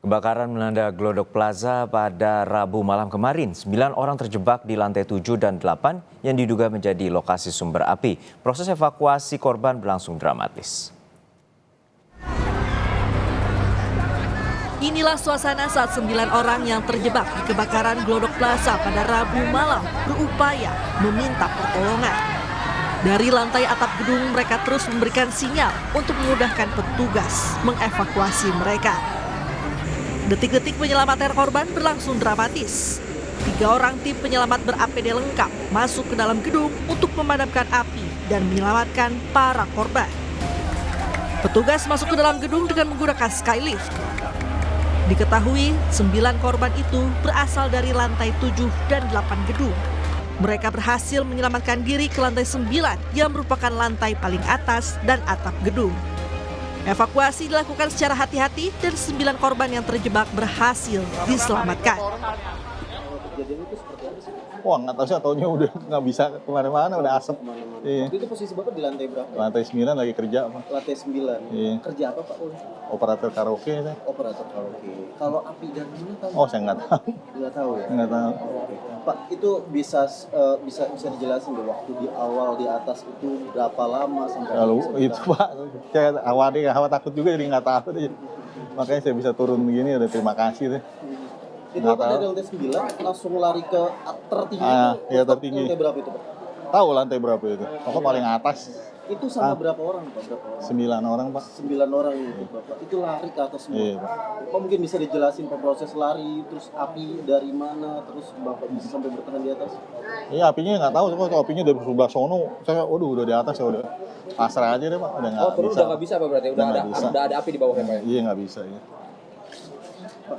Kebakaran melanda Glodok Plaza pada Rabu malam kemarin. 9 orang terjebak di lantai 7 dan 8 yang diduga menjadi lokasi sumber api. Proses evakuasi korban berlangsung dramatis. Inilah suasana saat 9 orang yang terjebak di kebakaran Glodok Plaza pada Rabu malam berupaya meminta pertolongan. Dari lantai atap gedung mereka terus memberikan sinyal untuk memudahkan petugas mengevakuasi mereka. Detik-detik penyelamatan korban berlangsung dramatis. 3 orang tim penyelamat ber-APD lengkap masuk ke dalam gedung untuk memadamkan api dan menyelamatkan para korban. Petugas masuk ke dalam gedung dengan menggunakan skylift. Diketahui 9 korban itu berasal dari lantai 7 dan 8 gedung. Mereka berhasil menyelamatkan diri ke lantai 9 yang merupakan lantai paling atas dan atap gedung. Evakuasi dilakukan secara hati-hati dan 9 korban yang terjebak berhasil diselamatkan. Wah, nggak tahu sih, taunya udah nggak bisa kemana-mana, udah asap. Iya. Itu posisi Bapak di lantai berapa? Lantai 9 lagi kerja, Pak. Lantai 9? Iya. Kerja apa, Pak? Operator karaoke saya. Operator karaoke. Kalau api dari mana tahu? Oh, saya nggak tahu. Nggak tahu ya? Nggak tahu. Pak, itu bisa dijelasin deh, waktu di awal di atas itu berapa lama sampai... Lalu itu, Pak, saya awal takut juga jadi nggak tahu deh. Makanya saya bisa turun begini, udah terima kasih deh. Itu Bapak dari lantai 9 langsung lari ke tertinggi? Ya tertinggi. Lantai berapa itu, Pak? Tahu lantai berapa itu? Pokoknya paling atas. Itu sama berapa orang, Pak? Berapa orang? 9 orang, Pak. 9 orang itu, Bapak. Itu lari ke atas semua? Iya, Pak. Pak, mungkin bisa dijelasin Pak proses lari, terus api dari mana, terus Bapak bisa sampai bertahan di atas? Iya, apinya nggak tahu, kalau apinya dari sebelah sono, saya udah di atas, saya udah pasrah aja deh, Pak. Udah nggak bisa. Udah nggak bisa, Pak, berarti? Udah ada api di bawahnya, Pak? Iya, nggak bisa, ya. Pak,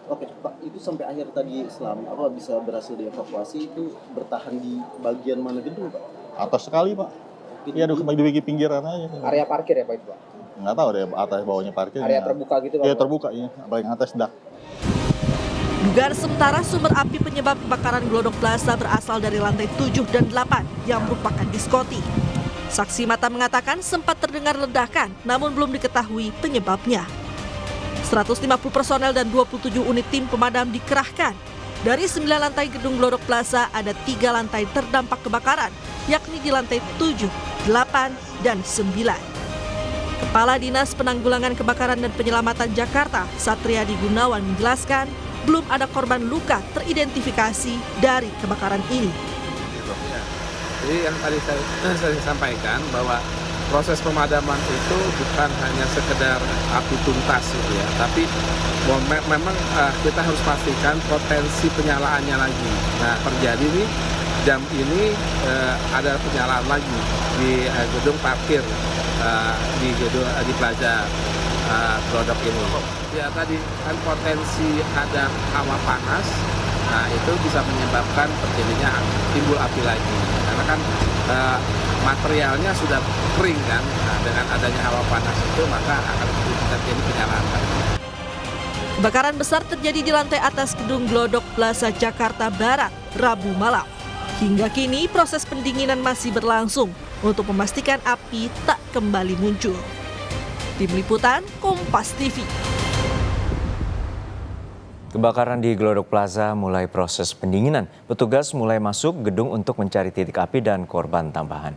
oke, Pak, itu sampai akhir tadi bisa berhasil dievakuasi, itu bertahan di bagian mana gedung, Pak? Atas sekali, Pak. Iya, di pinggiran aja. Area parkir ya, Pak, itu, Pak? Nggak tahu deh, atas bawahnya parkir. Area terbuka gitu, Pak? Iya, terbuka, iya. Paling atas dak. Dugaan sementara sumber api penyebab kebakaran Glodok Plaza berasal dari lantai 7 dan 8 yang merupakan diskotik. Saksi mata mengatakan sempat terdengar ledakan, namun belum diketahui penyebabnya. 150 personel dan 27 unit tim pemadam dikerahkan. Dari 9 lantai gedung Glodok Plaza ada 3 lantai terdampak kebakaran, yakni di lantai 7, 8, dan 9. Kepala Dinas Penanggulangan Kebakaran dan Penyelamatan Jakarta, Satriadi Gunawan menjelaskan, belum ada korban luka teridentifikasi dari kebakaran ini. Jadi yang tadi saya sampaikan bahwa proses pemadaman itu bukan hanya sekedar api tuntas gitu ya, tapi memang kita harus pastikan potensi penyalaannya lagi. Nah, terjadi nih jam ini ada penyalaan lagi di gedung parkir di Plaza Glodok ini. Ya tadi kan potensi ada hawa panas, nah itu bisa menyebabkan terjadinya timbul api lagi. Karena kan materialnya sudah kering kan, nah, dengan adanya hawa panas itu maka akan terjadi penyalaan. Kebakaran besar terjadi di lantai atas gedung Glodok Plaza Jakarta Barat Rabu malam. Hingga kini proses pendinginan masih berlangsung untuk memastikan api tak kembali muncul. Tim Liputan Kompas TV. Kebakaran di Glodok Plaza mulai proses pendinginan. Petugas mulai masuk gedung untuk mencari titik api dan korban tambahan.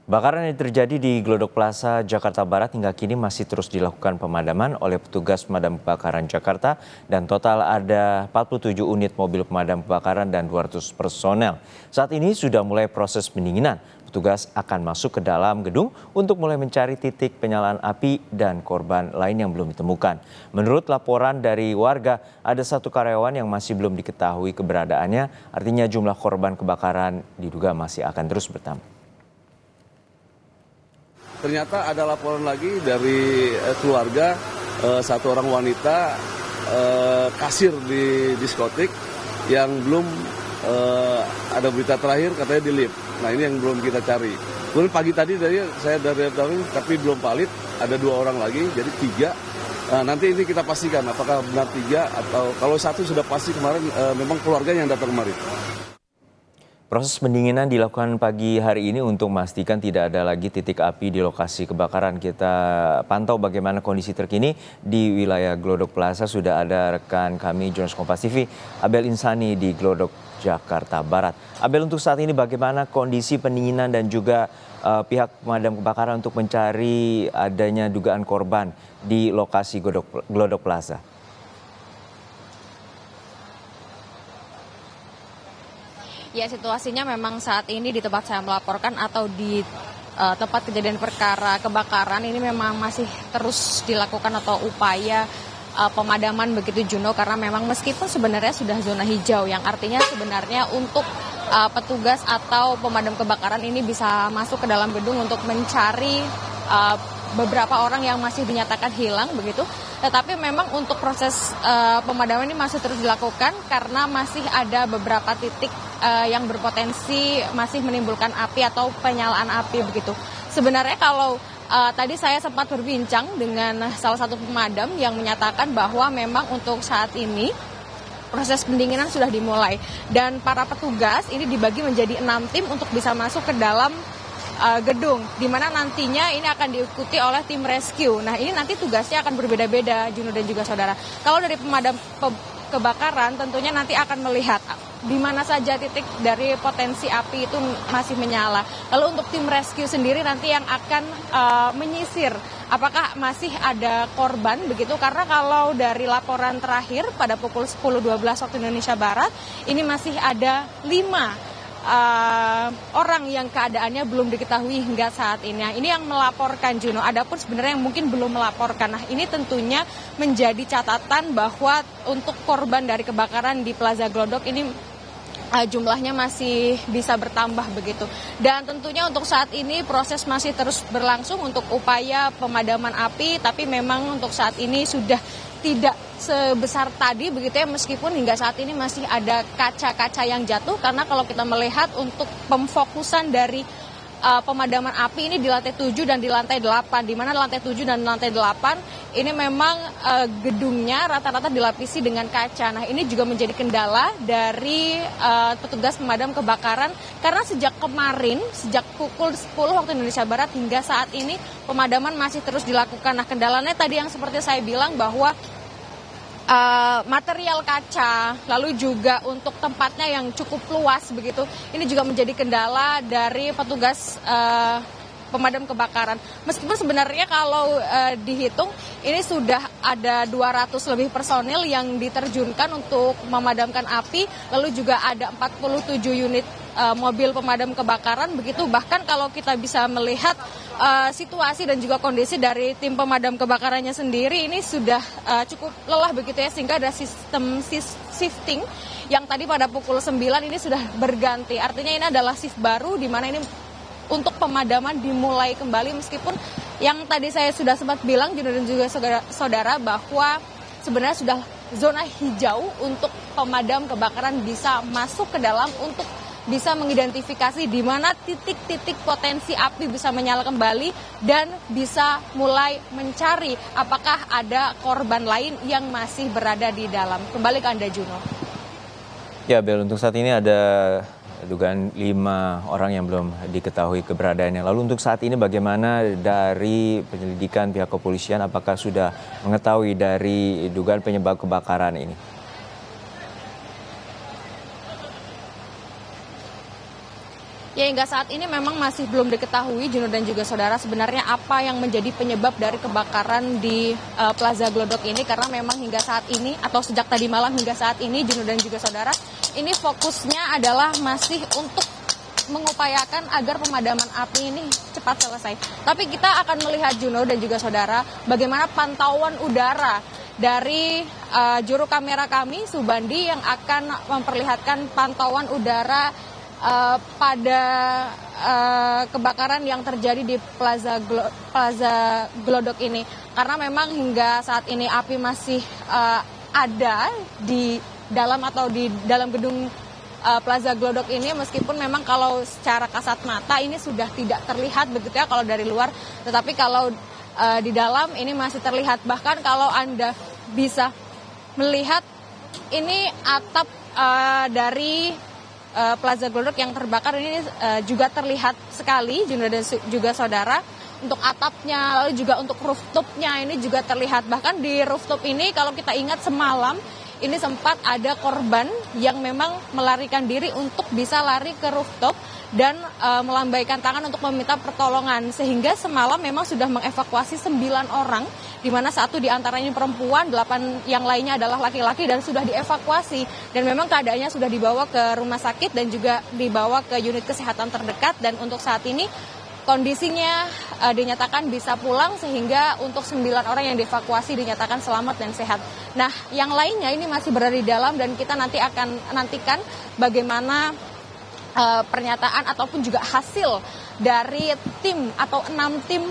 Kebakaran yang terjadi di Glodok Plaza Jakarta Barat hingga kini masih terus dilakukan pemadaman oleh petugas pemadam kebakaran Jakarta dan total ada 47 unit mobil pemadam kebakaran dan 200 personel. Saat ini sudah mulai proses pendinginan. Petugas akan masuk ke dalam gedung untuk mulai mencari titik penyalaan api dan korban lain yang belum ditemukan. Menurut laporan dari warga, ada 1 karyawan yang masih belum diketahui keberadaannya, artinya jumlah korban kebakaran diduga masih akan terus bertambah. Ternyata ada laporan lagi dari keluarga, 1 orang wanita kasir di diskotik yang belum ada berita terakhir katanya di lift. Nah, ini yang belum kita cari. Kemudian pagi tadi saya dari tapi belum valid, ada 2 orang lagi, jadi 3. Nanti ini kita pastikan apakah benar 3 atau kalau 1 sudah pasti kemarin memang keluarganya yang datang kemarin. Proses pendinginan dilakukan pagi hari ini untuk memastikan tidak ada lagi titik api di lokasi kebakaran. Kita pantau bagaimana kondisi terkini di wilayah Glodok Plaza. Sudah ada rekan kami jurnalis Kompas TV, Abel Insani di Glodok, Jakarta Barat. Abel, untuk saat ini bagaimana kondisi pendinginan dan juga pihak pemadam kebakaran untuk mencari adanya dugaan korban di lokasi Glodok Plaza? Ya, situasinya memang saat ini di tempat saya melaporkan atau di tempat kejadian perkara kebakaran ini memang masih terus dilakukan atau upaya pemadaman begitu, Juno, karena memang meskipun sebenarnya sudah zona hijau, yang artinya sebenarnya untuk petugas atau pemadam kebakaran ini bisa masuk ke dalam gedung untuk mencari beberapa orang yang masih dinyatakan hilang begitu. Tetapi memang untuk proses pemadaman ini masih terus dilakukan karena masih ada beberapa titik yang berpotensi masih menimbulkan api atau penyalaan api begitu. Sebenarnya kalau tadi saya sempat berbincang dengan salah satu pemadam yang menyatakan bahwa memang untuk saat ini proses pendinginan sudah dimulai dan para petugas ini dibagi menjadi 6 tim untuk bisa masuk ke dalam gedung, di mana nantinya ini akan diikuti oleh tim rescue. Nah, ini nanti tugasnya akan berbeda-beda, Juno dan juga saudara. Kalau dari pemadam kebakaran tentunya nanti akan melihat di mana saja titik dari potensi api itu masih menyala. Lalu untuk tim rescue sendiri nanti yang akan menyisir apakah masih ada korban begitu, karena kalau dari laporan terakhir pada pukul 10.12 waktu Indonesia Barat ini masih ada 5 orang yang keadaannya belum diketahui hingga saat ini. Nah, ini yang melaporkan, Juno. Adapun sebenarnya yang mungkin belum melaporkan. Nah, ini tentunya menjadi catatan bahwa untuk korban dari kebakaran di Plaza Glodok ini jumlahnya masih bisa bertambah begitu. Dan tentunya untuk saat ini proses masih terus berlangsung untuk upaya pemadaman api, tapi memang untuk saat ini sudah tidak sebesar tadi begitu ya, meskipun hingga saat ini masih ada kaca-kaca yang jatuh, karena kalau kita melihat untuk pemfokusan dari pemadaman api ini di lantai 7 dan di lantai 8, di mana lantai 7 dan lantai 8 ini memang gedungnya rata-rata dilapisi dengan kaca. Nah, ini juga menjadi kendala dari petugas pemadam kebakaran karena sejak kemarin, sejak pukul 10 waktu Indonesia Barat hingga saat ini pemadaman masih terus dilakukan. Nah, kendalanya tadi yang seperti saya bilang bahwa material kaca, lalu juga untuk tempatnya yang cukup luas begitu, ini juga menjadi kendala dari petugas pemadam kebakaran. Meskipun sebenarnya kalau dihitung ini sudah ada 200 lebih personil yang diterjunkan untuk memadamkan api, lalu juga ada 47 unit mobil pemadam kebakaran begitu. Bahkan kalau kita bisa melihat situasi dan juga kondisi dari tim pemadam kebakarannya sendiri ini sudah cukup lelah begitu ya, sehingga ada sistem shifting yang tadi pada pukul 9 ini sudah berganti. Artinya ini adalah shift baru di mana ini untuk pemadaman dimulai kembali, meskipun yang tadi saya sudah sempat bilang dan juga saudara bahwa sebenarnya sudah zona hijau untuk pemadam kebakaran bisa masuk ke dalam untuk bisa mengidentifikasi di mana titik-titik potensi api bisa menyala kembali dan bisa mulai mencari apakah ada korban lain yang masih berada di dalam. Kembali ke Anda, Juno. Ya, Bel, untuk saat ini ada dugaan 5 orang yang belum diketahui keberadaannya. Lalu untuk saat ini bagaimana dari penyelidikan pihak kepolisian, apakah sudah mengetahui dari dugaan penyebab kebakaran ini? Ya, hingga saat ini memang masih belum diketahui, Juno dan juga saudara, sebenarnya apa yang menjadi penyebab dari kebakaran di Plaza Glodok ini, karena memang hingga saat ini atau sejak tadi malam hingga saat ini, Juno dan juga saudara, ini fokusnya adalah masih untuk mengupayakan agar pemadaman api ini cepat selesai. Tapi kita akan melihat, Juno dan juga saudara, bagaimana pantauan udara dari juru kamera kami, Subandi, yang akan memperlihatkan pantauan udara pada kebakaran yang terjadi di Plaza Glodok ini, karena memang hingga saat ini api masih ada di dalam atau di dalam gedung Plaza Glodok ini, meskipun memang kalau secara kasat mata ini sudah tidak terlihat begitu ya kalau dari luar, tetapi kalau di dalam ini masih terlihat. Bahkan kalau Anda bisa melihat ini atap dari Plaza Glodok yang terbakar ini juga terlihat sekali, Juno dan juga saudara. Untuk atapnya, lalu juga untuk rooftopnya ini juga terlihat. Bahkan di rooftop ini kalau kita ingat semalam, ini sempat ada korban yang memang melarikan diri untuk bisa lari ke rooftop dan melambaikan tangan untuk meminta pertolongan. Sehingga semalam memang sudah mengevakuasi 9 orang, di mana 1 diantaranya perempuan, 8 yang lainnya adalah laki-laki dan sudah dievakuasi. Dan memang keadaannya sudah dibawa ke rumah sakit dan juga dibawa ke unit kesehatan terdekat. Dan untuk saat ini kondisinya dinyatakan bisa pulang, sehingga untuk 9 orang yang dievakuasi dinyatakan selamat dan sehat. Nah, yang lainnya ini masih berada di dalam dan kita nanti akan nantikan bagaimana pernyataan ataupun juga hasil dari tim atau 6 tim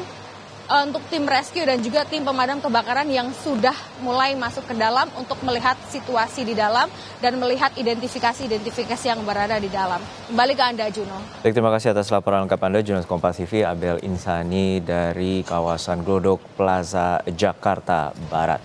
untuk tim rescue dan juga tim pemadam kebakaran yang sudah mulai masuk ke dalam untuk melihat situasi di dalam dan melihat identifikasi yang berada di dalam. Kembali ke Anda, Juno. Baik, terima kasih atas laporan lengkap Anda, jurnalis Kompas TV Abel Insani dari kawasan Glodok Plaza, Jakarta Barat.